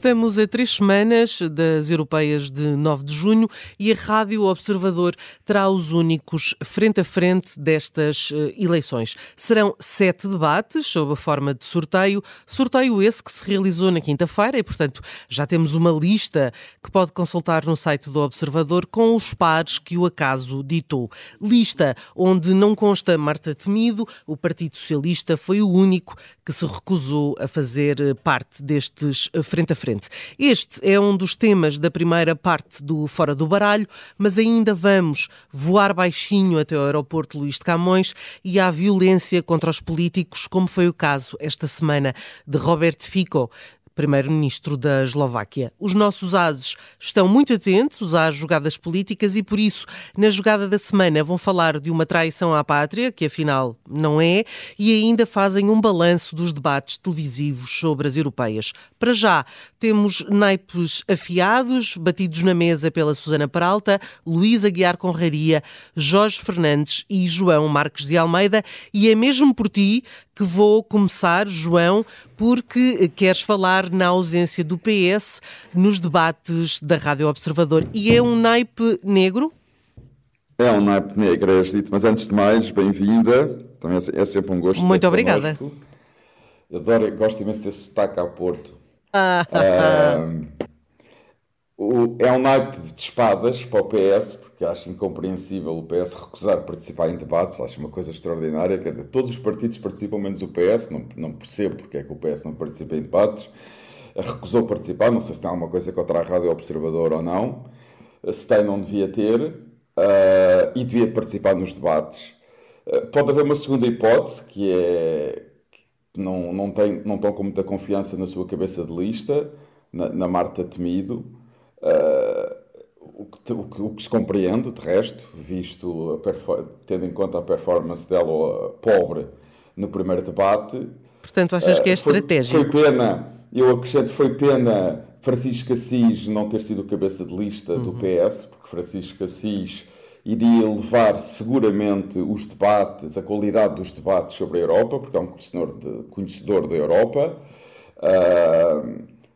Estamos a 3 semanas das europeias de 9 de junho e a Rádio Observador terá os únicos frente a frente destas eleições. Serão 7 debates sob a forma de sorteio esse que se realizou na quinta-feira e, portanto, já temos uma lista que pode consultar no site do Observador com os pares que o acaso ditou. Lista onde não consta Marta Temido, o Partido Socialista foi o único que se recusou a fazer parte destes frente a frente. Este é um dos temas da primeira parte do Fora do Baralho, mas ainda vamos voar baixinho até ao aeroporto Luís de Camões e à violência contra os políticos, como foi o caso esta semana de Robert Fico, primeiro-ministro da Eslováquia. Os nossos ases estão muito atentos às jogadas políticas e, por isso, na jogada da semana vão falar de uma traição à pátria, que afinal não é, e ainda fazem um balanço dos debates televisivos sobre as europeias. Para já, temos naipes afiados, batidos na mesa pela Susana Peralta, Luís Aguiar Conraria, Jorge Fernandes e João Marques de Almeida, e é mesmo por ti que vou começar, João, porque queres falar na ausência do PS nos debates da Rádio Observador. E é um naipe negro? É um naipe negro, é dito, mas antes de mais, bem-vinda. Também é sempre um gosto. Muito obrigada. Gosto imenso desse sotaque ao Porto. É um naipe de espadas para o PS, porque acho incompreensível o PS recusar participar em debates, acho uma coisa extraordinária, quer dizer, todos os partidos participam, menos o PS, não percebo porque é que o PS não participa em debates, recusou participar, não sei se tem alguma coisa contra a Rádio Observador ou não, se tem não devia ter, e devia participar nos debates. Pode haver uma segunda hipótese, que é que não estão com muita confiança na sua cabeça de lista, na Marta Temido, o que se compreende, de resto, tendo em conta a performance dela pobre no primeiro debate. Portanto, achas que é estratégico? Foi pena, eu acrescento, foi pena Francisco Assis não ter sido cabeça de lista do PS, porque Francisco Assis iria levar seguramente os debates, a qualidade dos debates sobre a Europa, porque é um conhecedor da Europa.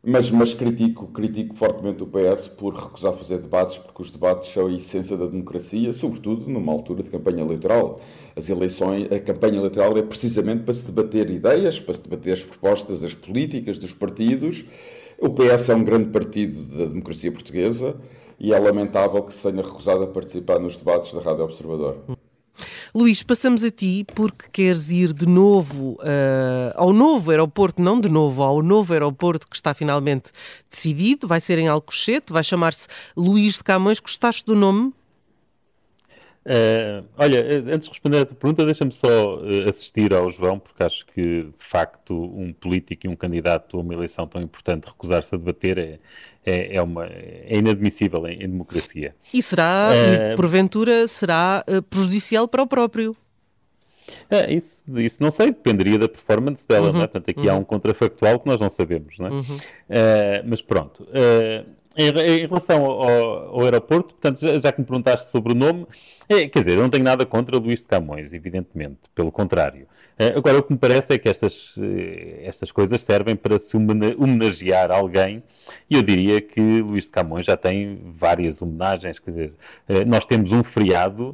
Mas critico fortemente o PS por recusar fazer debates, porque os debates são a essência da democracia, sobretudo numa altura de campanha eleitoral. A campanha eleitoral é precisamente para se debater ideias, para se debater as propostas, as políticas dos partidos. O PS é um grande partido da democracia portuguesa e é lamentável que se tenha recusado a participar nos debates da Rádio Observador. Luís, passamos a ti porque queres ir de novo ao novo aeroporto, não de novo, ao novo aeroporto que está finalmente decidido, vai ser em Alcochete, vai chamar-se Luís de Camões. Gostaste do nome? Olha, antes de responder a tua pergunta, deixa-me só assistir ao João, porque acho que, de facto, um político e um candidato a uma eleição tão importante recusar-se a debater é inadmissível em democracia. E porventura, será prejudicial para o próprio? Isso não sei, dependeria da performance dela, não é? Portanto, aqui há um contrafactual que nós não sabemos, não é? Mas pronto. Em relação ao aeroporto, portanto, já que me perguntaste sobre o nome, quer dizer, eu não tenho nada contra o Luís de Camões, evidentemente, pelo contrário. Agora, o que me parece é que estas coisas servem para se homenagear alguém, e eu diria que Luís de Camões já tem várias homenagens, quer dizer, nós temos um feriado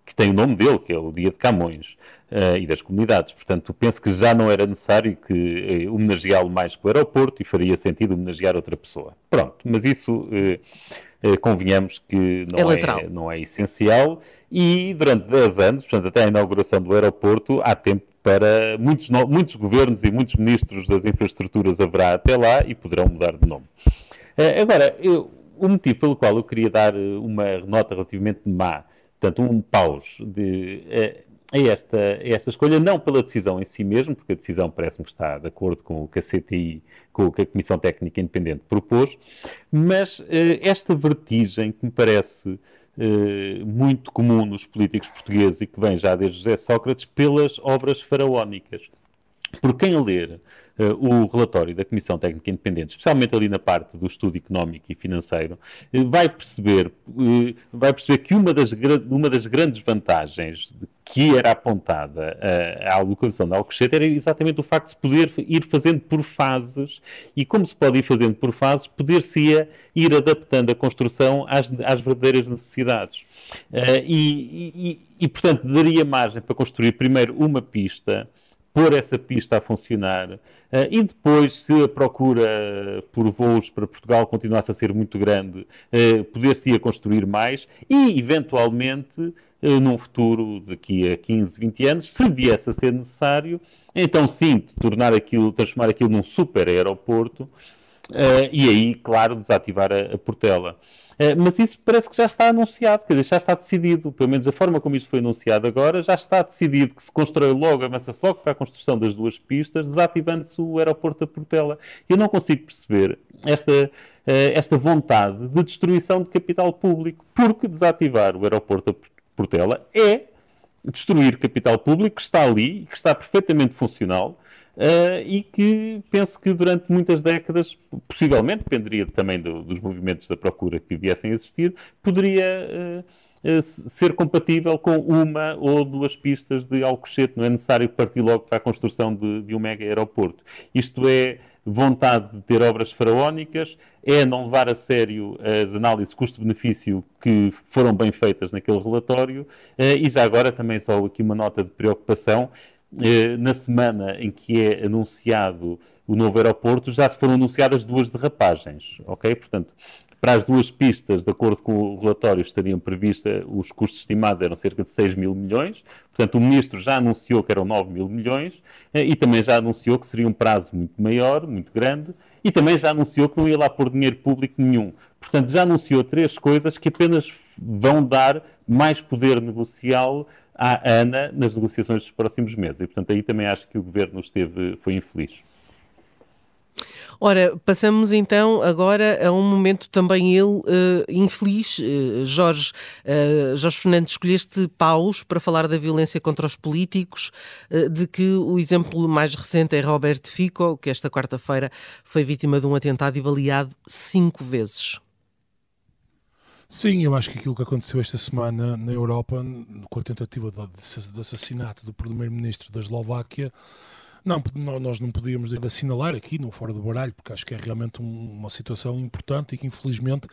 que tem o nome dele, que é o Dia de Camões, e das comunidades. Portanto, penso que já não era necessário que homenageá-lo mais que o aeroporto e faria sentido homenagear outra pessoa. Pronto, mas isso convenhamos que não é essencial e durante 10 anos, portanto, até a inauguração do aeroporto, há tempo para muitos governos e muitos ministros das infraestruturas haverá até lá e poderão mudar de nome. Agora, o motivo pelo qual eu queria dar uma nota relativamente má, portanto, um paus a esta escolha, não pela decisão em si mesmo, porque a decisão parece-me que está de acordo com o que a CTI, com o que a Comissão Técnica Independente propôs, mas esta vertigem que me parece muito comum nos políticos portugueses e que vem já desde José Sócrates pelas obras faraónicas. Por quem ler o relatório da Comissão Técnica Independente, especialmente ali na parte do estudo económico e financeiro, vai perceber que uma das grandes vantagens que era apontada à localização de Alcochete era exatamente o facto de se poder ir fazendo por fases, e como se pode ir fazendo por fases, poder-se ir adaptando a construção às verdadeiras necessidades. Portanto, daria margem para construir primeiro uma pista, pôr essa pista a funcionar, e depois, se a procura por voos para Portugal continuasse a ser muito grande, poder-se ir a construir mais e, eventualmente, num futuro, daqui a 15, 20 anos, se viesse a ser necessário, então sim, transformar aquilo num super aeroporto, e aí, claro, desativar a Portela. Mas isso parece que já está anunciado, quer dizer, já está decidido, pelo menos a forma como isto foi anunciado agora, já está decidido que se constrói logo, avança-se logo para a construção das duas pistas, desativando-se o aeroporto da Portela. Eu não consigo perceber esta vontade de destruição de capital público, porque desativar o aeroporto da Portela é destruir capital público que está ali, que está perfeitamente funcional, e que penso que durante muitas décadas, possivelmente, dependeria também dos movimentos da procura que viessem a existir, poderia ser compatível com uma ou duas pistas de Alcochete. Não é necessário partir logo para a construção de um mega aeroporto. Isto é vontade de ter obras faraónicas, é não levar a sério as análises custo-benefício que foram bem feitas naquele relatório, e já agora também só aqui uma nota de preocupação. Na semana em que é anunciado o novo aeroporto, já se foram anunciadas duas derrapagens, ok? Portanto, para as duas pistas, de acordo com o relatório, estariam previstas, os custos estimados eram cerca de 6 mil milhões, portanto o Ministro já anunciou que eram 9 mil milhões, e também já anunciou que seria um prazo muito maior, muito grande, e também já anunciou que não ia lá pôr dinheiro público nenhum. Portanto, já anunciou três coisas que apenas vão dar mais poder negocial à ANA nas negociações dos próximos meses. E, portanto, aí também acho que o Governo foi infeliz. Ora, passamos então agora a um momento também infeliz. Jorge Fernandes, escolheste paus para falar da violência contra os políticos, de que o exemplo mais recente é Roberto Fico, que esta quarta-feira foi vítima de um atentado e baleado 5 vezes. Sim, eu acho que aquilo que aconteceu esta semana na Europa, com a tentativa de assassinato do primeiro-ministro da Eslováquia, nós não podíamos assinalar aqui no Fora do Baralho, porque acho que é realmente uma situação importante e que, infelizmente,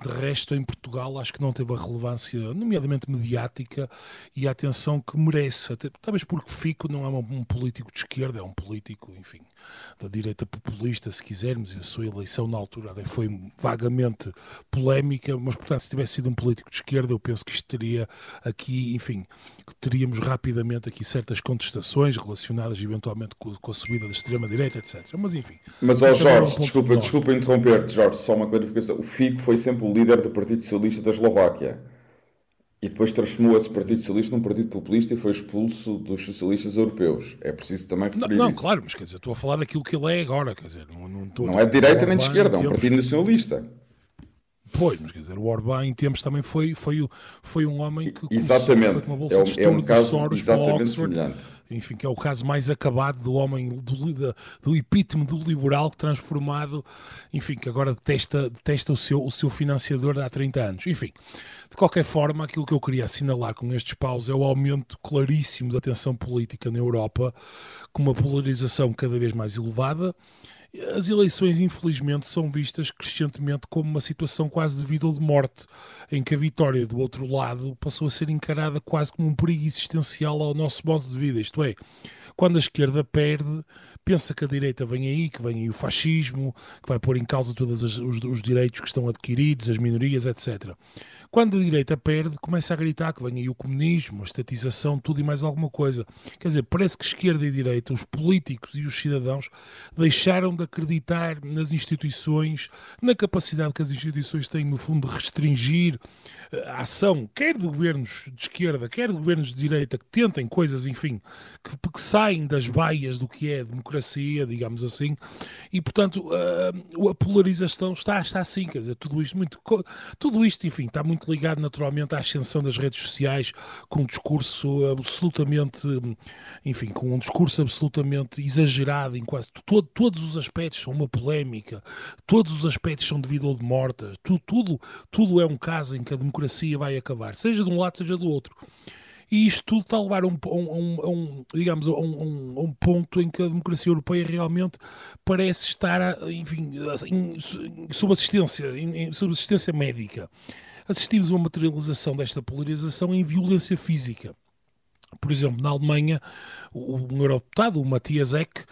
de resto, em Portugal, acho que não teve a relevância, nomeadamente mediática, e a atenção que merece. Talvez porque Fico não é um político de esquerda, é um político, enfim, da direita populista, se quisermos, e a sua eleição na altura até foi vagamente polémica, mas, portanto, se tivesse sido um político de esquerda, eu penso que isto teria aqui, enfim, que teríamos rapidamente aqui certas contestações relacionadas, eventualmente, com a subida da extrema-direita, etc. Mas, enfim... Mas, Jorge, desculpa interromper-te, Jorge, só uma clarificação. O Fico foi sempre o líder do Partido Socialista da Eslováquia. E depois transformou esse Partido Socialista num partido populista e foi expulso dos socialistas europeus. É preciso também referir não, isso. Claro, mas quer dizer, estou a falar daquilo que ele é agora, quer dizer, não é de direita nem de esquerda, é um partido nacionalista. Pois, mas quer dizer, o Orbán em tempos também foi um homem que exatamente, uma bolsa de estudo um caso Soros exatamente Oxford, semelhante. Enfim, que é o caso mais acabado do homem, do epítome do liberal transformado, enfim, que agora detesta o seu financiador há 30 anos. Enfim, de qualquer forma, aquilo que eu queria assinalar com estes paus é o aumento claríssimo da tensão política na Europa, com uma polarização cada vez mais elevada. As eleições, infelizmente, são vistas crescentemente como uma situação quase de vida ou de morte, em que a vitória do outro lado passou a ser encarada quase como um perigo existencial ao nosso modo de vida. Isto é, quando a esquerda perde, pensa que a direita vem aí, que vem aí o fascismo, que vai pôr em causa todos os direitos que estão adquiridos, as minorias, etc. Quando a direita perde, começa a gritar que vem aí o comunismo, a estatização, tudo e mais alguma coisa. Quer dizer, parece que esquerda e direita, os políticos e os cidadãos, deixaram de acreditar nas instituições, na capacidade que as instituições têm, no fundo, de restringir a ação, quer de governos de esquerda, quer de governos de direita, que tentem coisas, enfim, que saem das baias do que é a democracia, digamos assim, e, portanto, a polarização está assim, quer dizer, tudo isto, enfim, está muito ligado, naturalmente, à ascensão das redes sociais, com um discurso absolutamente, enfim, com um discurso absolutamente exagerado em quase todos os aspectos, são uma polémica, todos os aspectos são de vida ou de morte, tudo é um caso em que a democracia vai acabar, seja de um lado, seja do outro. E isto tudo está a levar digamos, a um ponto em que a democracia europeia realmente parece estar, enfim, sob assistência médica. Assistimos a uma materialização desta polarização em violência física. Por exemplo, na Alemanha, um eurodeputado, o Matthias Eck,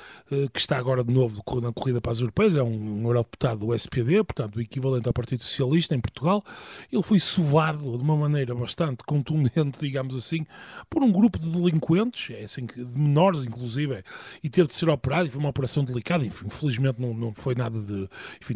que está agora de novo na corrida para as europeias, é um eurodeputado do SPD, portanto, o equivalente ao Partido Socialista em Portugal. Ele foi sovado de uma maneira bastante contundente, digamos assim, por um grupo de delinquentes, assim, de menores, inclusive, e teve de ser operado, e foi uma operação delicada. Enfim, infelizmente não foi nada de... Enfim,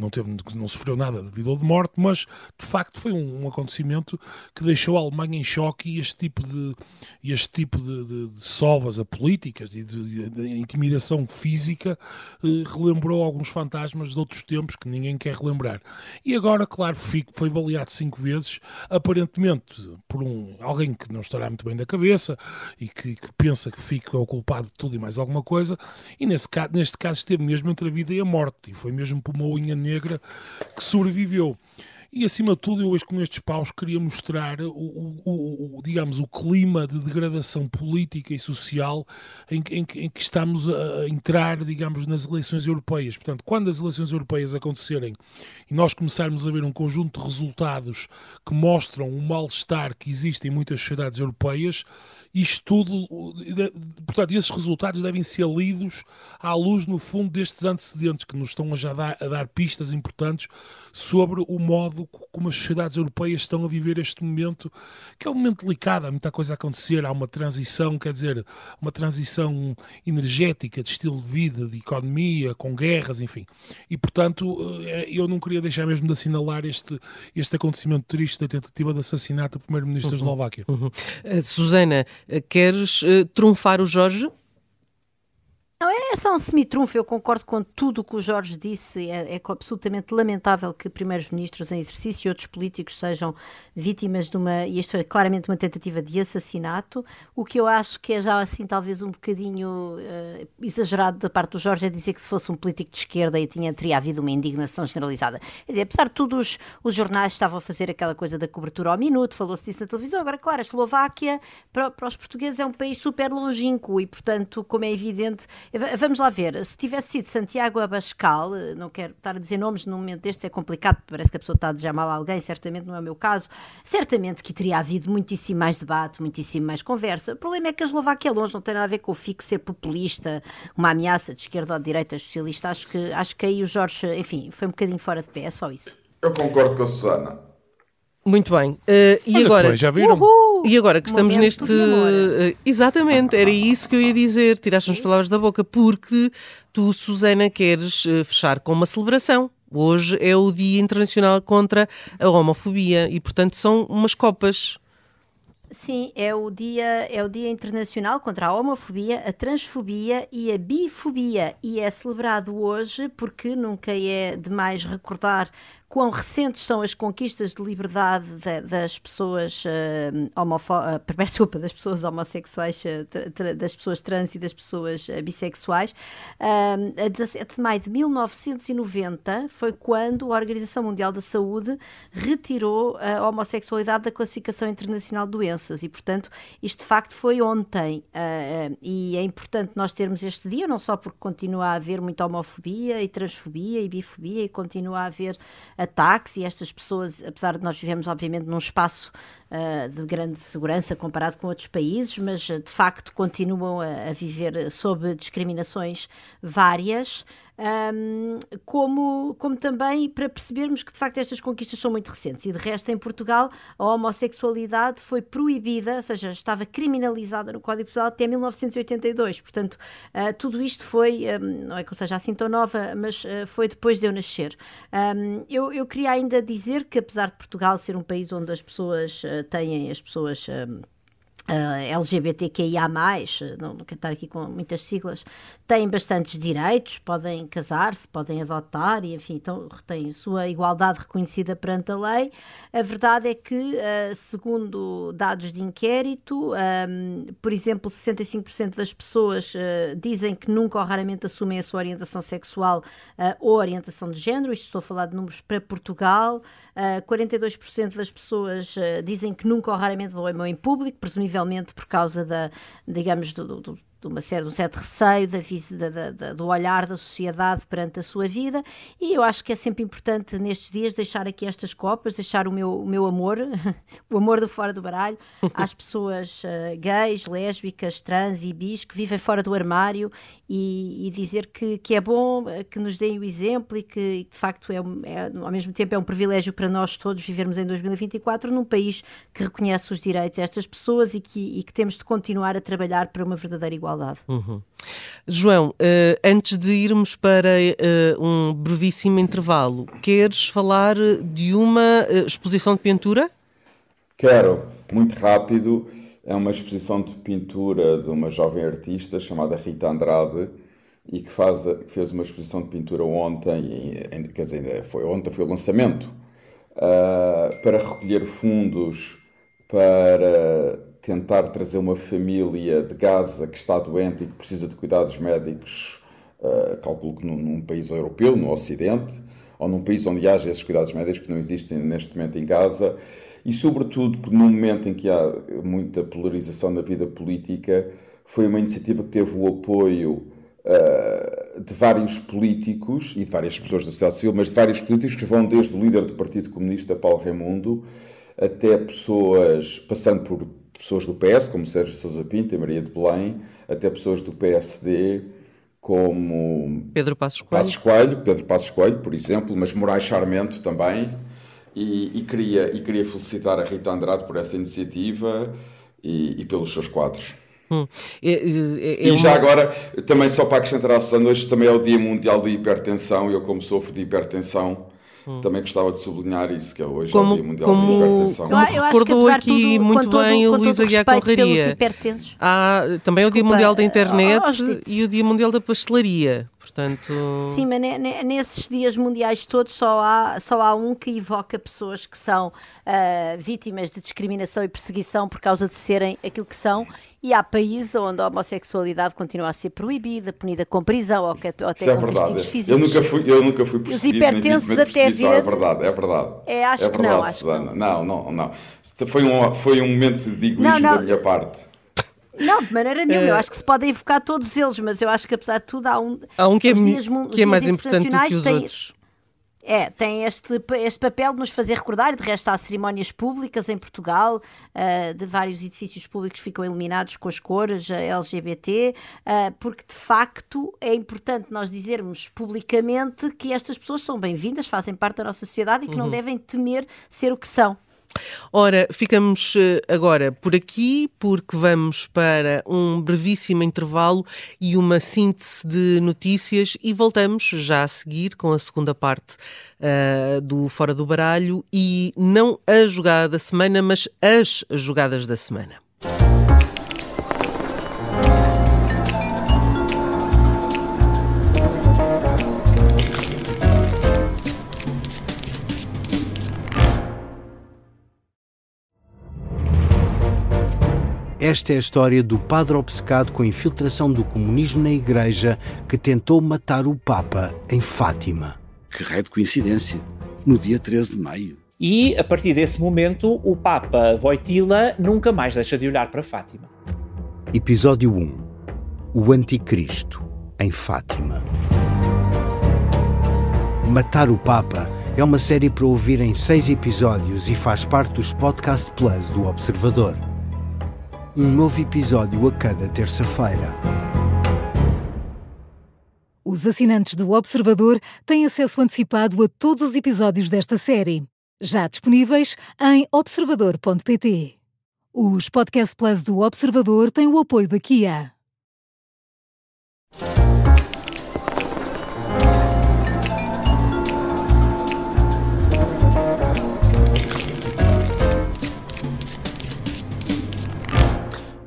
não sofreu nada de vida ou de morte, mas, de facto, foi um acontecimento que deixou a Alemanha em choque, e este tipo de sovas a políticas e de intimidação física relembrou alguns fantasmas de outros tempos que ninguém quer relembrar. E agora, claro, foi baleado 5 vezes, aparentemente por alguém que não estará muito bem da cabeça e que pensa que fica o culpado de tudo e mais alguma coisa, e neste caso esteve mesmo entre a vida e a morte, e foi mesmo por uma unha negra que sobreviveu. E, acima de tudo, eu hoje com estes paus queria mostrar digamos, o clima de degradação política e social em que estamos a entrar, digamos, nas eleições europeias. Portanto, quando as eleições europeias acontecerem e nós começarmos a ver um conjunto de resultados que mostram o mal-estar que existe em muitas sociedades europeias, isto tudo, portanto, esses resultados devem ser lidos à luz, no fundo, destes antecedentes que nos estão a dar pistas importantes sobre o modo como as sociedades europeias estão a viver este momento, que é um momento delicado, há muita coisa a acontecer, há uma transição, quer dizer, uma transição energética de estilo de vida, de economia, com guerras, enfim. E, portanto, eu não queria deixar mesmo de assinalar este acontecimento triste da tentativa de assassinato do primeiro-ministro da Eslováquia. Susana, queres trunfar o Jorge? Não, é só um semi-trunfo. Eu concordo com tudo o que o Jorge disse. É absolutamente lamentável que primeiros-ministros em exercício e outros políticos sejam vítimas e isto é claramente uma tentativa de assassinato. O que eu acho que é já assim talvez um bocadinho exagerado da parte do Jorge é dizer que se fosse um político de esquerda teria havido uma indignação generalizada. Quer dizer, apesar de tudo, os jornais estavam a fazer aquela coisa da cobertura ao minuto, falou-se disso na televisão. Agora, claro, a Eslováquia para os portugueses é um país super longínquo e, portanto, como é evidente... Vamos lá ver, se tivesse sido Santiago Abascal, não quero estar a dizer nomes num momento destes, é complicado, parece que a pessoa está a desejar mal a alguém, certamente não é o meu caso, certamente que teria havido muitíssimo mais debate, muitíssimo mais conversa. O problema é que a Eslováquia é longe, não tem nada a ver com o FICO ser populista, uma ameaça de esquerda ou de direita socialista. Acho que aí o Jorge, enfim, foi um bocadinho fora de pé, é só isso. Eu concordo com a Susana. Muito bem. E agora? Já viram? E agora que estamos neste... Exatamente, era isso que eu ia dizer. Tiraste as palavras da boca, porque tu, Susana, queres fechar com uma celebração. Hoje é o Dia Internacional contra a Homofobia e, portanto, são umas copas. Sim, é o Dia Internacional contra a Homofobia, a Transfobia e a Bifobia. E é celebrado hoje porque nunca é demais recordar quão recentes são as conquistas de liberdade das pessoas das pessoas homossexuais, das pessoas trans e das pessoas bissexuais. A 17 de maio de 1990 foi quando a Organização Mundial da Saúde retirou a homossexualidade da Classificação Internacional de Doenças e, portanto, isto de facto foi ontem. E é importante nós termos este dia, não só porque continua a haver muita homofobia e transfobia e bifobia e continua a haver ataques e estas pessoas, apesar de nós vivemos obviamente num espaço de grande segurança comparado com outros países, mas de facto continuam a viver sob discriminações várias, como também para percebermos que de facto estas conquistas são muito recentes e de resto em Portugal a homossexualidade foi proibida, ou seja, estava criminalizada no Código Penal até 1982, portanto tudo isto foi, não é que eu seja assim tão nova, mas foi depois de eu nascer. Eu queria ainda dizer que apesar de Portugal ser um país onde as pessoas LGBTQIA+, não quero estar aqui com muitas siglas, têm bastantes direitos, podem casar-se, podem adotar e, enfim, então têm sua igualdade reconhecida perante a lei. A verdade é que, segundo dados de inquérito, por exemplo, 65% das pessoas dizem que nunca ou raramente assumem a sua orientação sexual ou orientação de género. Isto estou a falar de números para Portugal. 42% das pessoas dizem que nunca ou raramente vão em público, presumivelmente provavelmente por causa digamos, de um certo receio do olhar da sociedade perante a sua vida, e eu acho que é sempre importante nestes dias deixar aqui estas copas, deixar o meu amor, o amor do Fora do Baralho, às pessoas gays, lésbicas, trans e bis que vivem fora do armário, e dizer que é bom que nos deem o exemplo e que de facto ao mesmo tempo é um privilégio para nós todos vivermos em 2024 num país que reconhece os direitos a estas pessoas e que temos de continuar a trabalhar para uma verdadeira igualdade. Uhum. João, antes de irmos para um brevíssimo intervalo, queres falar de uma exposição de pintura? Quero, muito rápido. É uma exposição de pintura de uma jovem artista chamada Rita Andrade e que fez uma exposição de pintura ontem, quer dizer, ontem foi o lançamento, para recolher fundos para tentar trazer uma família de Gaza que está doente e que precisa de cuidados médicos, calculo que num país europeu, no Ocidente, ou num país onde haja esses cuidados médicos que não existem neste momento em Gaza, e sobretudo porque num momento em que há muita polarização na vida política, foi uma iniciativa que teve o apoio de vários políticos e de várias pessoas da sociedade civil, mas de vários políticos que vão desde o líder do Partido Comunista, Paulo Raimundo, até pessoas, passando por pessoas do PS, como Sérgio Sousa Pinto e Maria de Belém, até pessoas do PSD, como Pedro Passos Coelho, por exemplo, mas Moraes Charmento também, e queria felicitar a Rita Andrade por essa iniciativa e pelos seus quadros. Já agora, também só para acrescentar ao Susana, hoje também é o Dia Mundial da Hipertensão, e eu como sofro de hipertensão, também gostava de sublinhar isso, que é hoje é o Dia Mundial da Hipertensão. Como recordou aqui muito bem o Luís Aguiar Conraria, há também o Dia Mundial da Internet e o Dia Mundial da Pastelaria. Portanto... Sim, mas nesses dias mundiais todos só há um que evoca pessoas que são vítimas de discriminação e perseguição por causa de serem aquilo que são, e há países onde a homossexualidade continua a ser proibida, punida com prisão ou até com castigos físicos. Eu nunca fui perseguido, nem vítima de perseguição, é verdade. Acho que não, Susana. Não. Foi um momento de egoísmo da minha parte. Não, de maneira nenhuma. Eu acho que se podem evocar todos eles, mas eu acho que, apesar de tudo, há um que é mais importante do que os outros. Tem este papel de nos fazer recordar, e de resto há cerimónias públicas em Portugal, de vários edifícios públicos que ficam iluminados com as cores LGBT, porque de facto é importante nós dizermos publicamente que estas pessoas são bem-vindas, fazem parte da nossa sociedade e que não devem temer ser o que são. Ora, ficamos agora por aqui porque vamos para um brevíssimo intervalo e uma síntese de notícias e voltamos já a seguir com a segunda parte do Fora do Baralho, e não a jogada da semana, mas as jogadas da semana. Esta é a história do padre obcecado com a infiltração do comunismo na Igreja que tentou matar o Papa em Fátima. Que raio de coincidência, no dia 13 de maio. E, a partir desse momento, o Papa Wojtyla nunca mais deixa de olhar para Fátima. Episódio 1. O Anticristo, em Fátima. Matar o Papa é uma série para ouvir em 6 episódios e faz parte dos Podcast Plus do Observador. Um novo episódio a cada terça-feira. Os assinantes do Observador têm acesso antecipado a todos os episódios desta série, já disponíveis em observador.pt. Os Podcast Plus do Observador têm o apoio da Kia.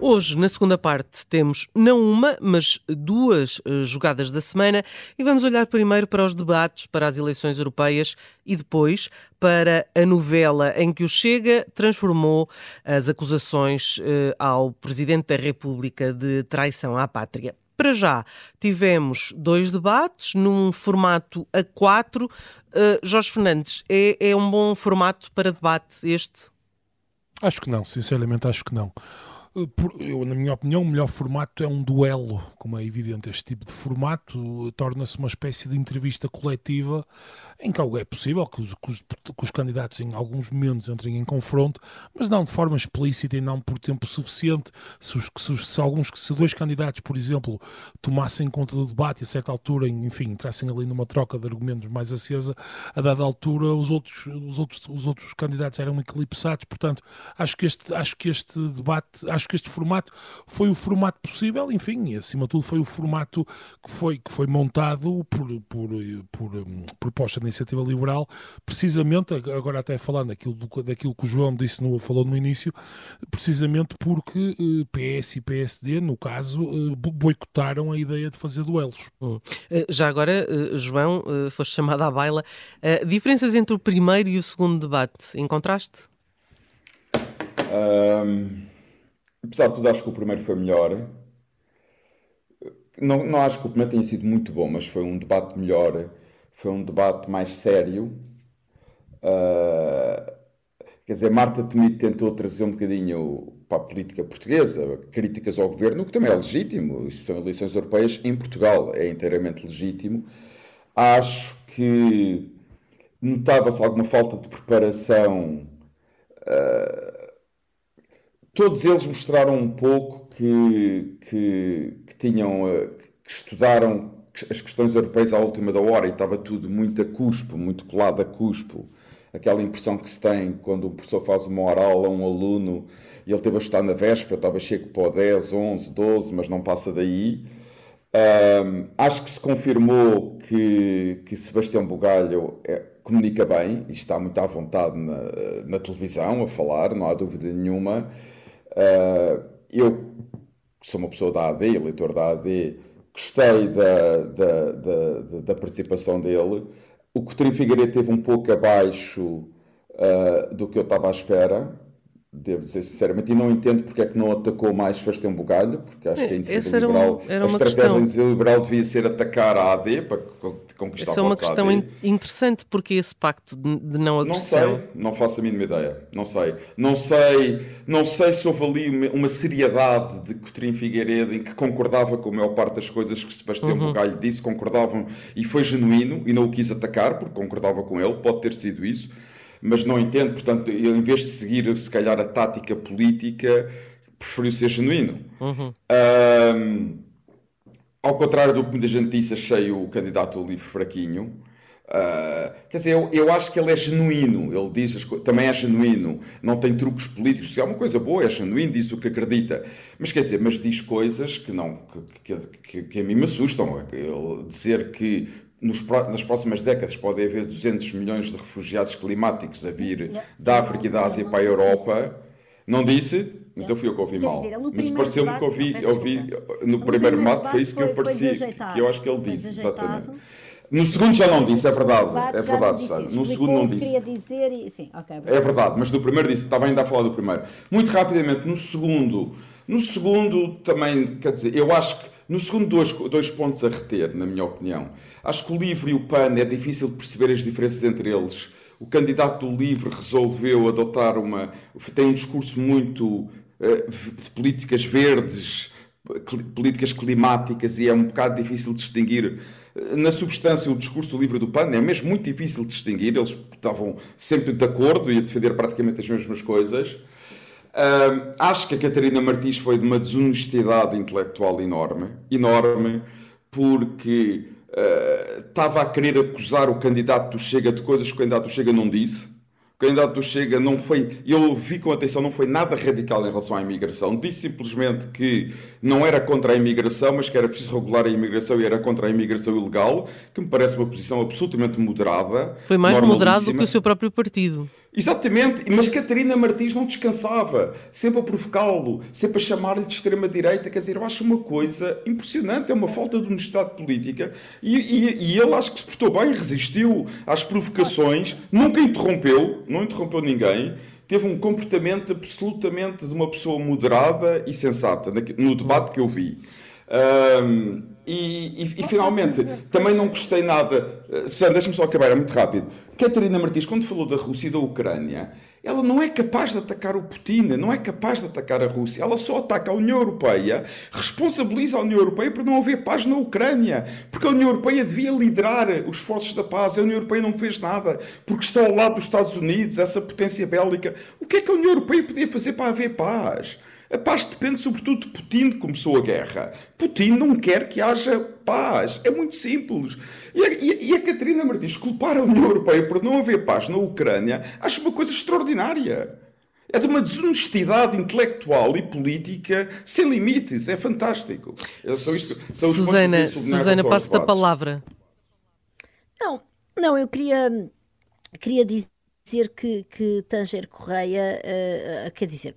Hoje, na segunda parte, temos não uma, mas 2 jogadas da semana, e vamos olhar primeiro para os debates para as eleições europeias e depois para a novela em que o Chega transformou as acusações ao Presidente da República de traição à pátria. Para já, tivemos 2 debates num formato a 4. Jorge Fernandes, é um bom formato para debate este? Acho que não, sinceramente acho que não. Na minha opinião, o melhor formato é um duelo, como é evidente. Este tipo de formato torna-se uma espécie de entrevista coletiva em que é possível que os candidatos em alguns momentos entrem em confronto, mas não de forma explícita e não por tempo suficiente. Se dois candidatos, por exemplo, tomassem conta do debate e a certa altura, enfim, entrassem ali numa troca de argumentos mais acesa, a dada altura os outros candidatos eram eclipsados. Portanto, acho que este debate, acho que este formato foi o formato possível, enfim, e acima de tudo foi o formato que foi montado por proposta da Iniciativa Liberal, precisamente, agora até falando daquilo que o João falou no início, precisamente porque PS e PSD, no caso, boicotaram a ideia de fazer duelos. Já agora, João, foste chamado à baila. Diferenças entre o primeiro e o segundo debate, encontraste? Apesar de tudo, acho que o primeiro foi melhor. Não acho que o primeiro tenha sido muito bom, mas foi um debate melhor. Foi um debate mais sério. Quer dizer, Marta Temido tentou trazer um bocadinho para a política portuguesa, críticas ao governo, o que também é legítimo. Isto são eleições europeias em Portugal, é inteiramente legítimo. Acho que notava-se alguma falta de preparação. Todos eles mostraram um pouco que estudaram as questões europeias à última da hora e estava tudo muito a cuspo, muito colado a cuspo. Aquela impressão que se tem quando o professor faz uma oral a um aluno e ele teve a estudar na véspera, estava cheio para o 10, 11, 12, mas não passa daí. Acho que se confirmou que Sebastião Bugalho comunica bem e está muito à vontade na televisão a falar, não há dúvida nenhuma. Eu sou uma pessoa da AD, eleitor da AD, gostei da participação dele. O Coutinho Figueiredo teve um pouco abaixo do que eu estava à espera, devo dizer sinceramente, e não entendo porque é que não atacou mais Sebastião Bugalho, porque acho que a Iniciativa Liberal, a estratégia da Iniciativa Liberal devia ser atacar a AD para conquistar votos. Essa é uma questão interessante, porque esse pacto de não agressão. Não sei, não faço a mínima ideia, não sei se houve ali uma seriedade de Coutinho Figueiredo em que concordava com a maior parte das coisas que Sebastião Bugalho disse, concordavam e foi genuíno e não o quis atacar porque concordava com ele, pode ter sido isso. Mas não entendo, portanto, ele em vez de seguir, se calhar, a tática política, preferiu ser genuíno. Ao contrário do que muita gente disse, achei o candidato do LIVRE fraquinho. Quer dizer, eu acho que ele é genuíno, ele diz, também é genuíno, não tem truques políticos, se é uma coisa boa, é genuíno, diz o que acredita. Mas quer dizer, diz coisas que a mim me assustam. Ele dizer que nas próximas décadas pode haver 200 milhões de refugiados climáticos a vir da África e da Ásia para a Europa. Não disse? Então fui eu que ouvi mal. Mas pareceu-me que ouvi no primeiro debate, foi isso que eu parecia, que eu acho que ele disse, exatamente. No segundo já não disse, é verdade, Sara. No segundo não disse. É verdade, mas do primeiro disse, estava ainda a falar do primeiro. Muito rapidamente, no segundo também, quer dizer, eu acho que no segundo, dois pontos a reter, na minha opinião. Acho que o LIVRE e o PAN é difícil de perceber as diferenças entre eles. O candidato do LIVRE resolveu adotar tem um discurso muito de políticas verdes, políticas climáticas, e é um bocado difícil de distinguir. Na substância, o discurso do LIVRE e do PAN é mesmo muito difícil de distinguir. Eles estavam sempre de acordo e a defender praticamente as mesmas coisas. Acho que a Catarina Martins foi de uma desonestidade intelectual enorme, porque estava a querer acusar o candidato do Chega de coisas que o candidato do Chega não disse. O candidato do Chega não foi, eu ouvi com atenção, não foi nada radical em relação à imigração. Disse simplesmente que não era contra a imigração, mas que era preciso regular a imigração e era contra a imigração ilegal, que me parece uma posição absolutamente moderada. Foi mais moderado do que o seu próprio partido. Exatamente, mas Catarina Martins não descansava, sempre a provocá-lo, sempre a chamar-lhe de extrema-direita. Quer dizer, eu acho uma coisa impressionante, é uma falta de honestidade política, e ele acho que se portou bem, resistiu às provocações, nunca interrompeu, não interrompeu ninguém, teve um comportamento absolutamente de uma pessoa moderada e sensata no debate que eu vi. E finalmente, também não gostei nada. Susana, deixa-me só acabar, é muito rápido. Catarina Martins, quando falou da Rússia e da Ucrânia, ela não é capaz de atacar o Putin, não é capaz de atacar a Rússia. Ela só ataca a União Europeia, responsabiliza a União Europeia por não haver paz na Ucrânia. Porque a União Europeia devia liderar os esforços da paz. A União Europeia não fez nada, porque está ao lado dos Estados Unidos, essa potência bélica. O que é que a União Europeia podia fazer para haver paz? A paz depende sobretudo de Putin, que começou a guerra. Putin não quer que haja paz. É muito simples. E a Catarina Martins culpar a União Europeia por não haver paz na Ucrânia, acho uma coisa extraordinária. É de uma desonestidade intelectual e política sem limites. É fantástico. São os Susana, passo-te a palavra. Não, eu queria dizer que Tanger Correia, quer dizer,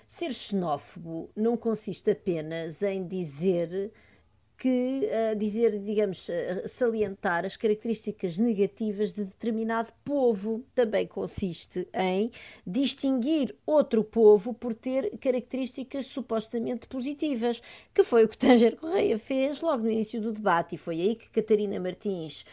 ser xenófobo não consiste apenas em digamos, salientar as características negativas de determinado povo. Também consiste em distinguir outro povo por ter características supostamente positivas, que foi o que Tanger Correia fez logo no início do debate, e foi aí que Catarina Martins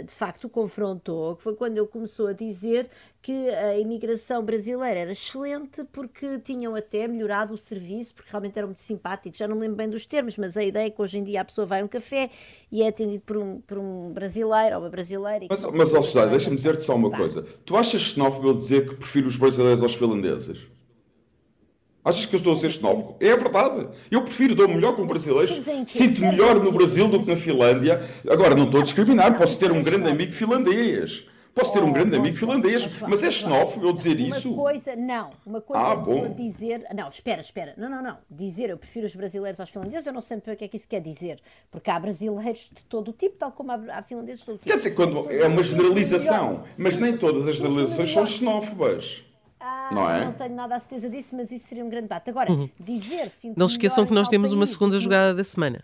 de facto o confrontou, que foi quando ele começou a dizer que a imigração brasileira era excelente porque tinham até melhorado o serviço, porque realmente eram muito simpáticos. Já não me lembro bem dos termos, mas a ideia é que hoje em dia a pessoa vai a um café e é atendido por um brasileiro ou uma brasileira. Mas Susana, deixa-me dizer-te só uma coisa. Tu achas xenófobo eu dizer que prefiro os brasileiros aos finlandeses? Achas que eu estou a ser xenófobo? É verdade. Eu prefiro, dou-me melhor com brasileiros, sinto melhor no Brasil do que na Finlândia. Agora, não estou a discriminar, posso ter um grande amigo finlandês. Posso ter um grande amigo finlandês, mas é xenófobo eu dizer isso? Uma coisa é a pessoa dizer... Não, espera. Não. Dizer eu prefiro os brasileiros aos finlandeses, eu não sei muito bem o que é que isso quer dizer. Porque há brasileiros de todo o tipo, tal como há finlandeses de todo o tipo. Quer dizer, quando é uma generalização, mas nem todas as generalizações são xenófobas. Não é? Não tenho nada a certeza disso, mas isso seria um grande debate. Agora, dizer... Não se esqueçam que nós temos uma segunda jogada da semana.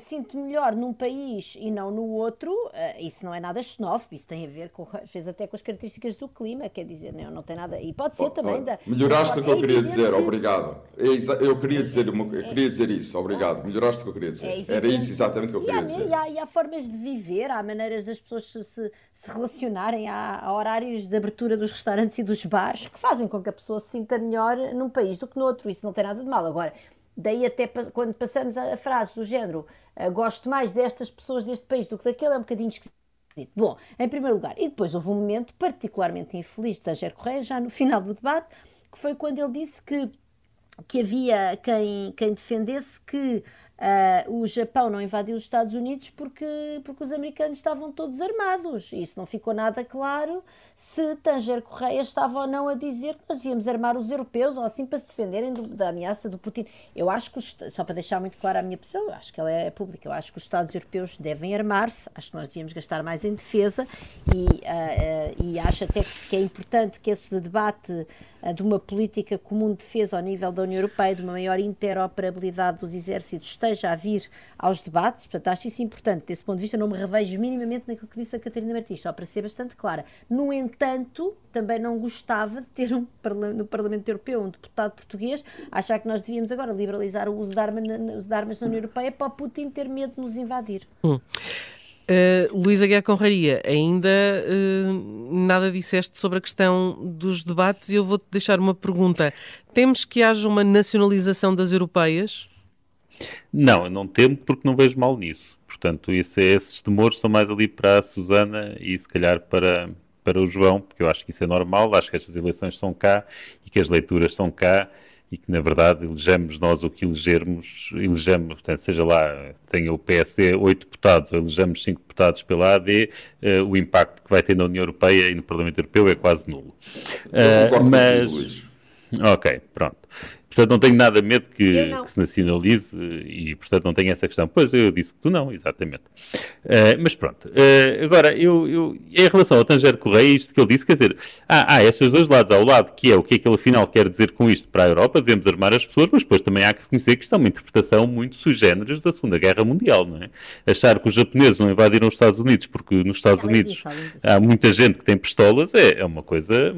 Sinto melhor num país e não no outro, isso não é nada xenófobo, isso tem a ver às vezes até com as características do clima, quer dizer, não tem nada, e pode ser também... Melhoraste o que eu queria dizer, obrigado. Eu queria dizer isso, obrigado, melhoraste o que eu queria dizer. Era isso exatamente o que eu queria dizer. E há formas de viver, há maneiras das pessoas se relacionarem, há horários de abertura dos restaurantes e dos bares que fazem com que a pessoa se sinta melhor num país do que no outro, isso não tem nada de mal. Agora, daí até quando passamos a frases do género gosto mais destas pessoas deste país do que daquele, é um bocadinho esquisito. Bom, em primeiro lugar, e depois houve um momento particularmente infeliz de Tanger Correia, já no final do debate, que foi quando ele disse que havia quem defendesse que o Japão não invadiu os Estados Unidos porque os americanos estavam todos armados. Isso não ficou nada claro se Tanger Correia estava ou não a dizer que nós devíamos armar os europeus ou assim para se defenderem da ameaça do Putin. Eu acho que, só para deixar muito clara a minha posição, eu acho que ela é pública, eu acho que os Estados europeus devem armar-se, acho que nós devíamos gastar mais em defesa e acho até que é importante que esse debate de uma política comum de defesa ao nível da União Europeia, de uma maior interoperabilidade dos exércitos, esteja a vir aos debates. Portanto, acho isso importante. Desse ponto de vista, não me revejo minimamente naquilo que disse a Catarina Martins, só para ser bastante clara. No entanto, também não gostava de ter no Parlamento Europeu um deputado português achar que nós devíamos agora liberalizar o uso de armas na União Europeia para o Putin ter medo de nos invadir. Luísa Guiar Conraria, ainda nada disseste sobre a questão dos debates e eu vou-te deixar uma pergunta. Temes que haja uma nacionalização das europeias? Não, eu não temo porque não vejo mal nisso. Portanto, esses temores são mais ali para a Susana e se calhar para o João, porque eu acho que isso é normal, acho que estas eleições são cá e que as leituras são cá e que, na verdade, elegemos nós o que elegemos, portanto, seja lá, tenha o PSD 8 deputados, ou elegemos 5 deputados pela AD, o impacto que vai ter na União Europeia e no Parlamento Europeu é quase nulo. Ok, pronto. Portanto, não tenho nada medo que se nacionalize e, portanto, não tenho essa questão. Pois, eu disse que tu não, exatamente. Mas pronto. Agora, em relação ao Tanger Correia, isto que ele disse, quer dizer, há estes dois lados. Há o lado que é o que é que ele afinal quer dizer com isto para a Europa, devemos armar as pessoas, mas depois também há que reconhecer que isto é uma interpretação muito sui generis da Segunda Guerra Mundial, não é? Achar que os japoneses não invadiram os Estados Unidos porque nos Estados Unidos há muita gente que tem pistolas é uma coisa...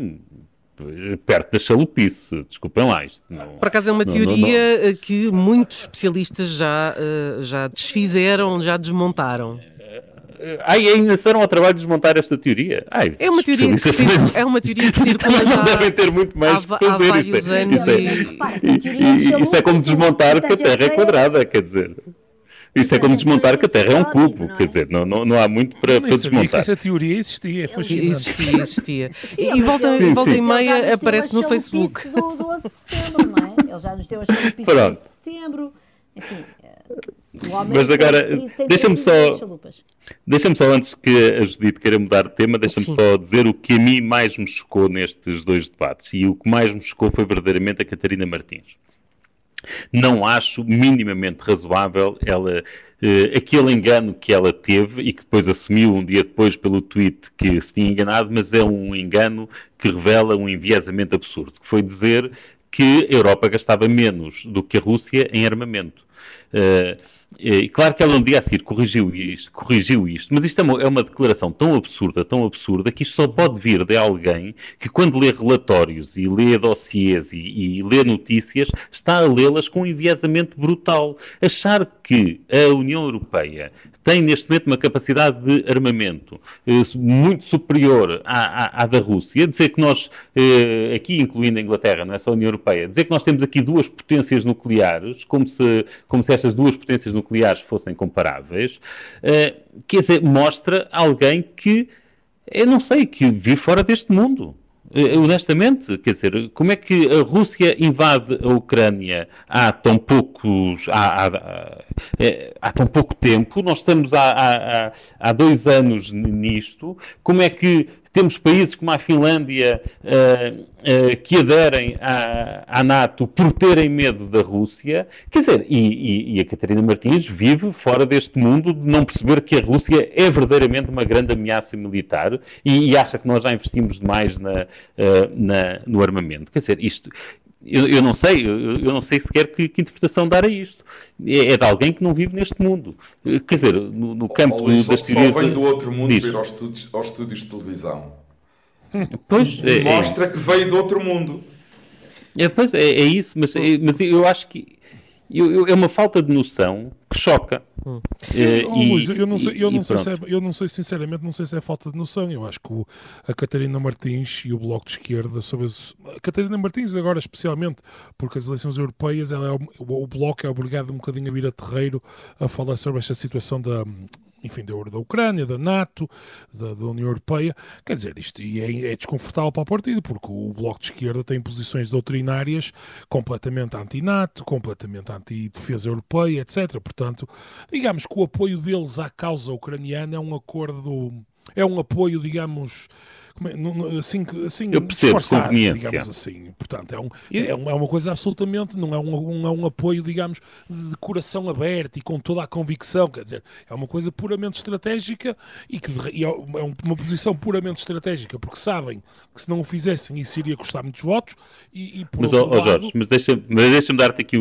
perto da chalupice, desculpem lá isto. Por acaso é uma teoria que muitos especialistas já desfizeram, já desmontaram. ainda serão ao trabalho de desmontar esta teoria? É uma teoria que circula já. Não devem ter muito mais de fazer. Há vários anos. Isto é como desmontar que a Terra é quadrada, quer dizer. Isto é como desmontar que a Terra é um cubo, quer dizer, não há muito para desmontar. Que essa teoria existia, existia. E volta e meia aparece no Facebook. Do 11 de setembro, não é? Ele já nos deu a chalupice do 11 de setembro. Enfim, o homem. Mas agora, deixa-me só, antes que a Judite queira mudar de tema, deixa-me só dizer o que a mim mais me chocou nestes dois debates. E o que mais me chocou foi verdadeiramente a Catarina Martins. Não acho minimamente razoável aquele engano que ela teve e que depois assumiu um dia depois pelo tweet que se tinha enganado, mas é um engano que revela um enviesamento absurdo, que foi dizer que a Europa gastava menos do que a Rússia em armamento. E claro que ela um dia a seguir corrigiu isto, mas isto é uma declaração tão absurda, que isto só pode vir de alguém que quando lê relatórios e lê dossiês e lê notícias, está a lê-las com um enviesamento brutal. Achar que a União Europeia tem neste momento uma capacidade de armamento muito superior à da Rússia, dizer que nós, aqui incluindo a Inglaterra, não é só a União Europeia, dizer que nós temos aqui duas potências nucleares, como se estas duas potências nucleares fossem comparáveis, quer dizer, mostra alguém que, eu não sei, que vive fora deste mundo. Honestamente, quer dizer, como é que a Rússia invade a Ucrânia há tão pouco tempo? Nós estamos há 2 anos nisto. Como é que temos países como a Finlândia que aderem à NATO por terem medo da Rússia? Quer dizer, e a Catarina Martins vive fora deste mundo de não perceber que a Rússia é verdadeiramente uma grande ameaça militar e acha que nós já investimos demais no armamento. Quer dizer, isto... Eu não sei sequer que interpretação dar a isto. É de alguém que não vive neste mundo. Quer dizer, no campo das teorias... Só vem do outro mundo ir aos estúdios de televisão. Pois, mostra que veio do outro mundo. Pois, é isso, mas eu acho que é uma falta de noção que choca. Luís, eu não sei, sinceramente, não sei se é falta de noção. Eu acho que a Catarina Martins e o Bloco de Esquerda, a Catarina Martins agora especialmente, porque as eleições europeias, o Bloco é obrigado um bocadinho a vir a terreiro a falar sobre esta situação da Ucrânia, da NATO, da União Europeia. Quer dizer, isto é desconfortável para o partido, porque o Bloco de Esquerda tem posições doutrinárias completamente anti-NATO, completamente anti-defesa europeia, etc. Portanto, digamos que o apoio deles à causa ucraniana é um apoio, digamos... assim esforçado, digamos assim. Portanto, é uma coisa absolutamente, não é um apoio, digamos, de coração aberto e com toda a convicção, quer dizer, é uma coisa puramente estratégica e é uma posição puramente estratégica, porque sabem que se não o fizessem isso iria custar muitos votos Jorge,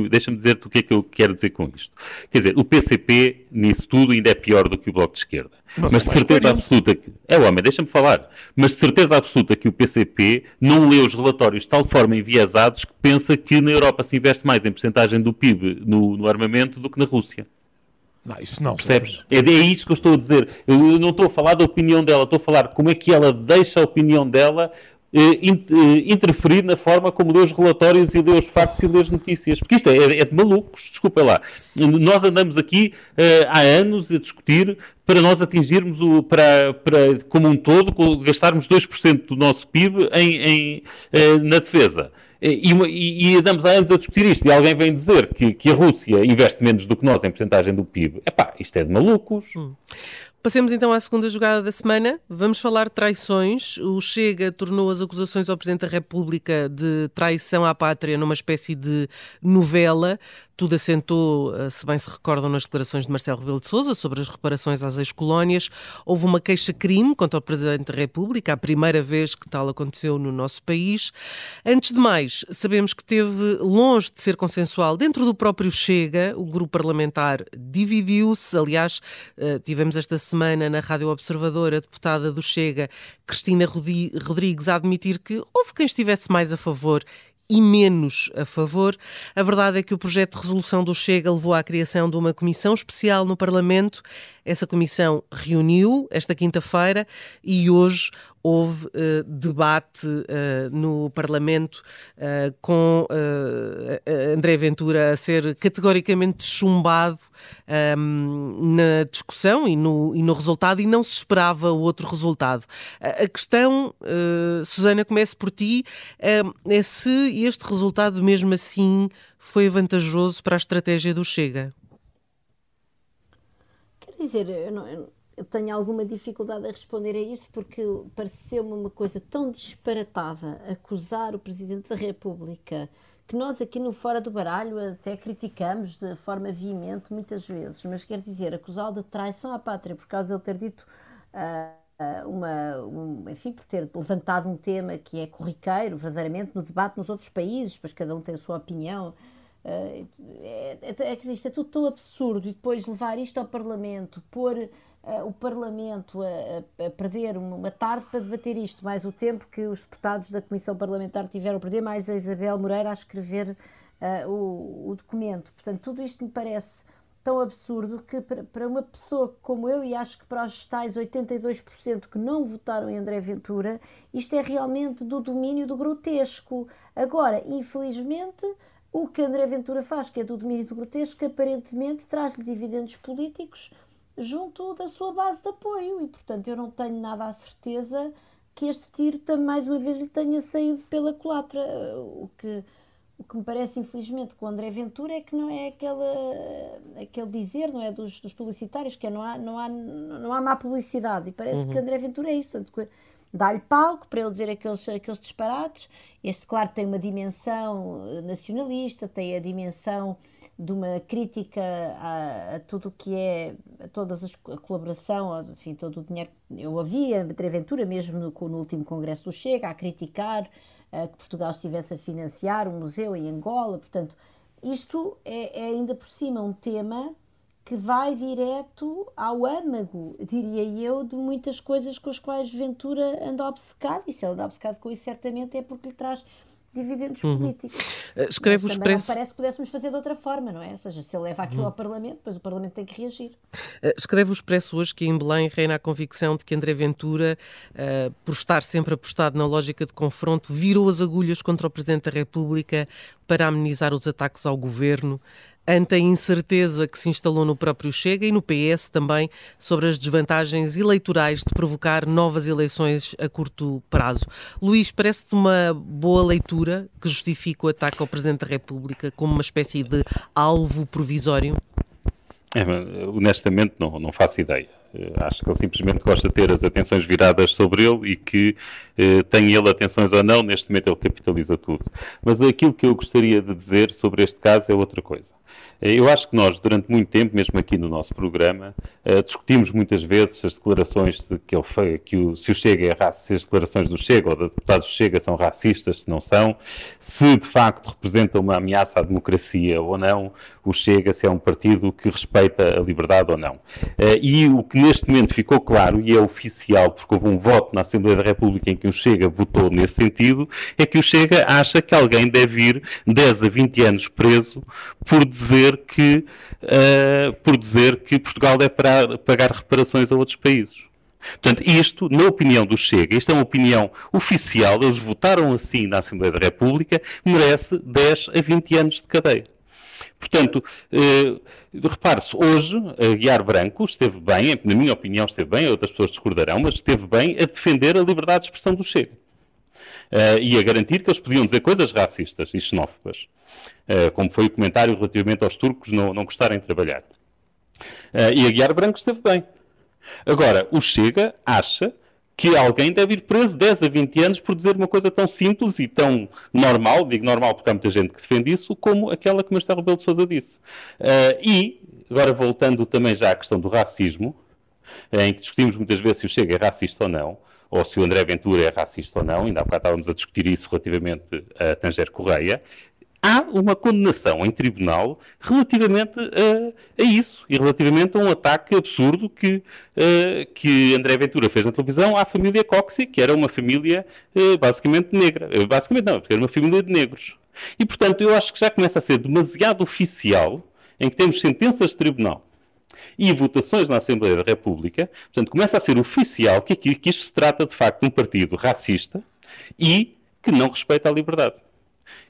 deixa-me dizer-te o que é que eu quero dizer com isto. Quer dizer, o PCP nisso tudo ainda é pior do que o Bloco de Esquerda. Mas de certeza absoluta que... deixa-me falar. Mas de certeza absoluta que o PCP não lê os relatórios de tal forma enviesados que pensa que na Europa se investe mais em percentagem do PIB no armamento do que na Rússia. Não, isso não. Percebes? É isso que eu estou a dizer. Eu não estou a falar da opinião dela, estou a falar como é que ela deixa a opinião dela interferir na forma como lê os relatórios e lê os factos e lê as notícias. Porque isto é de malucos, desculpa lá. Nós andamos aqui há anos a discutir para nós atingirmos, para como um todo, gastarmos 2% do nosso PIB na defesa. E andamos há anos a discutir isto, e alguém vem dizer que a Rússia investe menos do que nós em percentagem do PIB. Isto é de malucos. Passemos então à segunda jogada da semana. Vamos falar de traições. O Chega tornou as acusações ao Presidente da República de traição à pátria numa espécie de novela. Tudo assentou, se bem se recordam, nas declarações de Marcelo Rebelo de Sousa sobre as reparações às ex-colónias. Houve uma queixa-crime contra o Presidente da República, a primeira vez que tal aconteceu no nosso país. Antes de mais, sabemos que esteve longe de ser consensual dentro do próprio Chega. O grupo parlamentar dividiu-se. Aliás, tivemos esta semana na Rádio Observador a deputada do Chega, Cristina Rodrigues, a admitir que houve quem estivesse mais a favor e menos a favor. A verdade é que o projeto de resolução do Chega levou à criação de uma comissão especial no Parlamento. Essa comissão reuniu esta quinta-feira e hoje houve debate no Parlamento com André Ventura a ser categoricamente chumbado na discussão e no resultado, e não se esperava outro resultado. A questão, Susana, começo por ti, é se este resultado mesmo assim foi vantajoso para a estratégia do Chega. Quer dizer, eu tenho alguma dificuldade a responder a isso, porque pareceu-me uma coisa tão disparatada acusar o Presidente da República, que nós aqui no Fora do Baralho até criticamos de forma veemente muitas vezes, mas quer dizer, acusá-lo de traição à pátria por causa de ele ter dito, enfim, por ter levantado um tema que é corriqueiro, verdadeiramente, no debate nos outros países, pois cada um tem a sua opinião. Isto é tudo tão absurdo, e depois levar isto ao Parlamento, pôr o Parlamento a perder uma tarde para debater isto, mais o tempo que os deputados da Comissão Parlamentar tiveram a perder, mais a Isabel Moreira a escrever o documento. Portanto, tudo isto me parece tão absurdo que para uma pessoa como eu, e acho que para os tais 82% que não votaram em André Ventura, isto é realmente do domínio do grotesco. Agora, infelizmente, o que André Ventura faz, que é do domínio do grotesco, aparentemente traz-lhe dividendos políticos junto da sua base de apoio, e portanto eu não tenho nada a certeza que este tiro mais uma vez lhe tenha saído pela culatra. O que me parece, infelizmente, com o André Ventura é que não é aquele dizer, não é, dos publicitários, que é não há má publicidade, e parece que André Ventura é isso, portanto, dá-lhe palco para ele dizer aqueles disparates. Este, claro, tem uma dimensão nacionalista, tem a dimensão de uma crítica a tudo o que é, a colaboração, enfim, todo o dinheiro. Eu ouvi a André Ventura, mesmo no último congresso do Chega, a criticar que Portugal estivesse a financiar um museu em Angola. Portanto, isto é ainda por cima um tema que vai direto ao âmago, diria eu, de muitas coisas com as quais Ventura anda obcecado, e se ele anda obcecado com isso, certamente é porque lhe traz dividendos políticos. Escreve o Expresso. Não parece que pudéssemos fazer de outra forma, não é? Ou seja, se ele leva aquilo ao Parlamento, depois o Parlamento tem que reagir. Escreve o Expresso hoje que em Belém reina a convicção de que André Ventura, por estar sempre apostado na lógica de confronto, virou as agulhas contra o Presidente da República para amenizar os ataques ao governo, ante a incerteza que se instalou no próprio Chega e no PS também sobre as desvantagens eleitorais de provocar novas eleições a curto prazo. Luís, parece-te uma boa leitura que justifica o ataque ao Presidente da República como uma espécie de alvo provisório? Honestamente, não faço ideia. Acho que ele simplesmente gosta de ter as atenções viradas sobre ele e que tenha ele atenções ou não, neste momento ele capitaliza tudo. Mas aquilo que eu gostaria de dizer sobre este caso é outra coisa. Eu acho que nós, durante muito tempo, mesmo aqui no nosso programa, discutimos muitas vezes as declarações que ele fez, se o Chega é racista, se as declarações do Chega ou de deputados do Chega são racistas, se não são, se de facto representam uma ameaça à democracia ou não, o Chega, se é um partido que respeita a liberdade ou não. E o que neste momento ficou claro, e é oficial, porque houve um voto na Assembleia da República em que o Chega votou nesse sentido, é que o Chega acha que alguém deve ir 10 a 20 anos preso por dizer que Portugal deve pagar reparações a outros países. Portanto, isto, na opinião do Chega, isto é uma opinião oficial, eles votaram assim na Assembleia da República, merece 10 a 20 anos de cadeia. Portanto, repare-se, hoje, Aguiar Branco esteve bem, na minha opinião esteve bem, outras pessoas discordarão, mas esteve bem a defender a liberdade de expressão do Chega. E a garantir que eles podiam dizer coisas racistas e xenófobas. Como foi o comentário relativamente aos turcos não gostarem de trabalhar. E Aguiar Branco esteve bem. Agora, o Chega acha que alguém deve ir preso 10 a 20 anos por dizer uma coisa tão simples e tão normal, digo normal porque há muita gente que defende isso, como aquela que Marcelo Rebelo de Sousa disse. E, agora voltando também já à questão do racismo, em que discutimos muitas vezes se o Chega é racista ou não, ou se o André Ventura é racista ou não, ainda há bocado estávamos a discutir isso relativamente a Tanger Correia, há uma condenação em tribunal relativamente a isso e relativamente a um ataque absurdo que André Ventura fez na televisão à família Coxi, que era uma família basicamente negra. Basicamente não, porque era uma família de negros. E, portanto, eu acho que já começa a ser demasiado oficial em que temos sentenças de tribunal e votações na Assembleia da República, portanto, começa a ser oficial que isto se trata, de facto, de um partido racista e que não respeita a liberdade.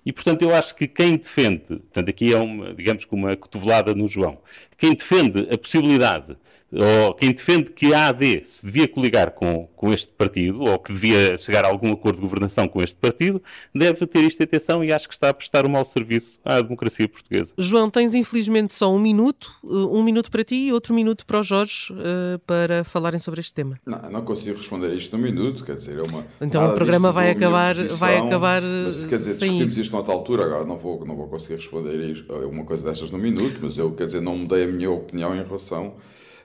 E, portanto, eu acho que quem defende, portanto, aqui é digamos que uma cotovelada no João, quem defende a possibilidade, ou quem defende que a AD se devia coligar com este partido, ou que devia chegar a algum acordo de governação com este partido, deve ter isto em atenção e acho que está a prestar um mau serviço à democracia portuguesa. João, tens infelizmente só um minuto para ti e outro minuto para o Jorge para falarem sobre este tema. Não consigo responder a isto num minuto, quer dizer, então o programa vai acabar mas, quer dizer, discutimos isto noutra altura, agora não vou conseguir responder a uma coisa destas num minuto, mas eu, quer dizer, não mudei a minha opinião em relação...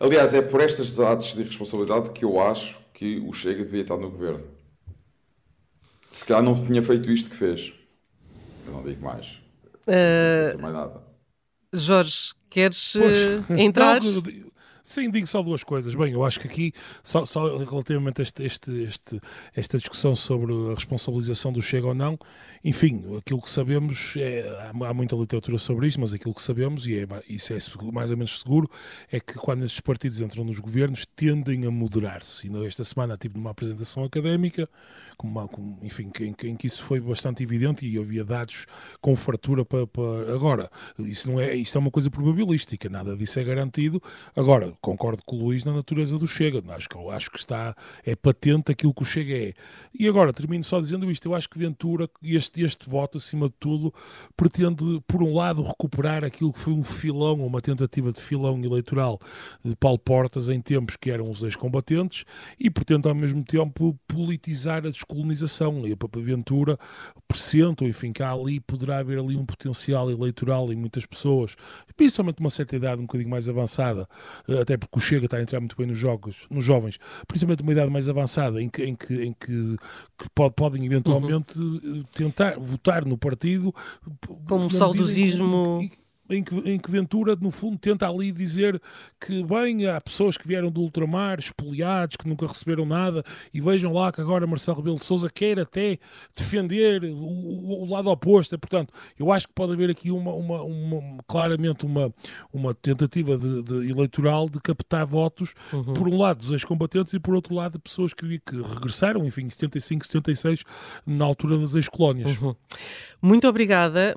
Aliás, é por estas atos de irresponsabilidade que eu acho que o Chega devia estar no governo. Se calhar não tinha feito isto que fez. Eu não digo mais. Não digo mais nada. Jorge, queres entrar? Sim, digo só duas coisas. Bem, eu acho que aqui, só relativamente a esta discussão sobre a responsabilização do Chega ou não, enfim, aquilo que sabemos, há muita literatura sobre isto, mas aquilo que sabemos, e isso é mais ou menos seguro, é que quando estes partidos entram nos governos, tendem a moderar-se. E esta semana tive numa apresentação académica, enfim, em que isso foi bastante evidente e havia dados com fartura para... Agora, isto é uma coisa probabilística, nada disso é garantido. Agora, concordo com o Luís na natureza do Chega. Acho que é patente aquilo que o Chega é. E agora, termino só dizendo isto. Eu acho que Ventura, este voto, acima de tudo, pretende, por um lado, recuperar aquilo que foi um filão, uma tentativa de filão eleitoral de Paulo Portas em tempos que eram os ex-combatentes, e pretende, ao mesmo tempo, politizar a descolonização. E a Ventura pressente, enfim, que poderá haver ali um potencial eleitoral em muitas pessoas, principalmente uma certa idade um bocadinho mais avançada, até porque o Chega está a entrar muito bem nos jovens, principalmente uma idade mais avançada, em que podem eventualmente tentar votar no partido como um saudosismo. Em que Ventura, no fundo, tenta ali dizer que, bem, há pessoas que vieram do ultramar, espoliados, que nunca receberam nada, e vejam lá que agora Marcelo Rebelo de Sousa quer até defender o lado oposto. Portanto, eu acho que pode haver aqui claramente uma tentativa de eleitoral de captar votos, por um lado dos ex-combatentes e por outro lado de pessoas que regressaram, enfim, em 75, 76, na altura das ex-colónias. Muito obrigada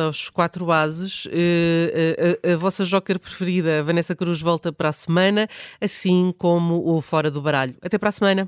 aos 4 bases. A vossa joker preferida, Vanessa Cruz, volta para a semana, assim como o Fora do Baralho. Até para a semana.